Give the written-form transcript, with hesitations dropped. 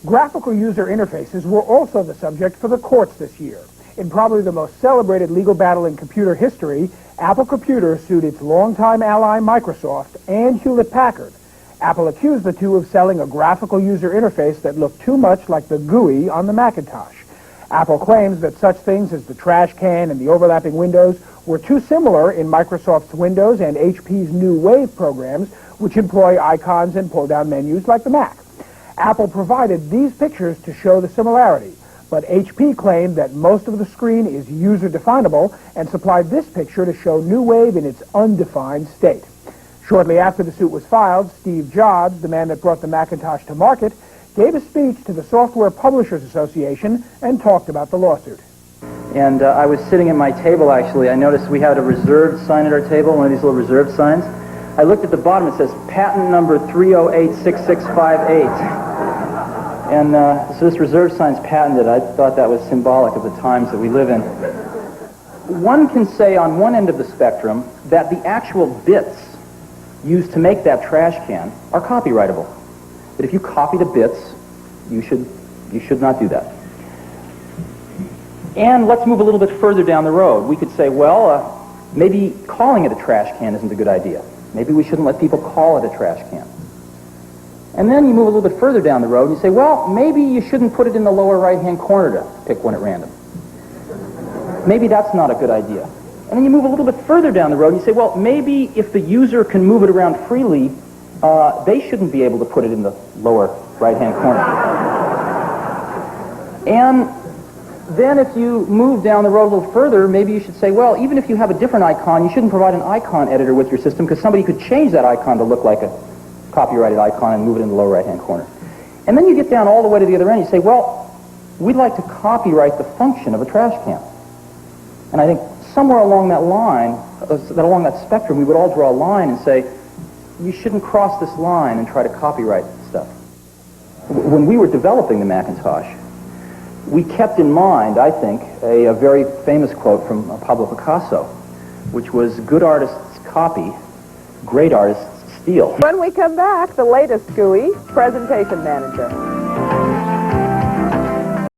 Graphical user interfaces were also the subject for the courts this year. In probably the most celebrated legal battle in computer history, Apple Computer sued its longtime ally Microsoft and Hewlett-Packard. Apple accused the two of selling a graphical user interface that looked too much like the GUI on the Macintosh. Apple claims that such things as the trash can and the overlapping windows were too similar in Microsoft's Windows and HP's new Wave programs, which employ icons and pull-down menus like the Mac. Apple provided these pictures to show the similarity, but HP claimed that most of the screen is user-definable and supplied this picture to show New Wave in its undefined state. Shortly after the suit was filed, Steve Jobs, the man that brought the Macintosh to market, gave a speech to the Software Publishers Association and talked about the lawsuit. And I was sitting at my table, actually. I noticed we had a reserved sign at our table, one of these little reserved signs. I looked at the bottom, it says, patent number 3086658. And so this reserve sign's patented. I thought that was symbolic of the times that we live in. One can say on one end of the spectrum that the actual bits used to make that trash can are copyrightable. But if you copy the bits, you should not do that. And let's move a little bit further down the road. We could say, well, maybe calling it a trash can isn't a good idea. Maybe we shouldn't let people call it a trash can. And then you move a little bit further down the road and you say, well, maybe you shouldn't put it in the lower right-hand corner to pick one at random. Maybe that's not a good idea. And then you move a little bit further down the road and you say, well, maybe if the user can move it around freely, they shouldn't be able to put it in the lower right-hand corner. And then if you move down the road a little further, maybe you should say, well, even if you have a different icon, you shouldn't provide an icon editor with your system because somebody could change that icon to look like a copyrighted icon and move it in the lower right-hand corner. And then you get down all the way to the other end. You say, well, we'd like to copyright the function of a trash can. And I think somewhere along that line, along that spectrum, we would all draw a line and say, you shouldn't cross this line and try to copyright stuff. When we were developing the Macintosh, we kept in mind, I think, a very famous quote from Pablo Picasso, which was, good artists copy, great artists steal. When we come back, the latest GUI, Presentation Manager.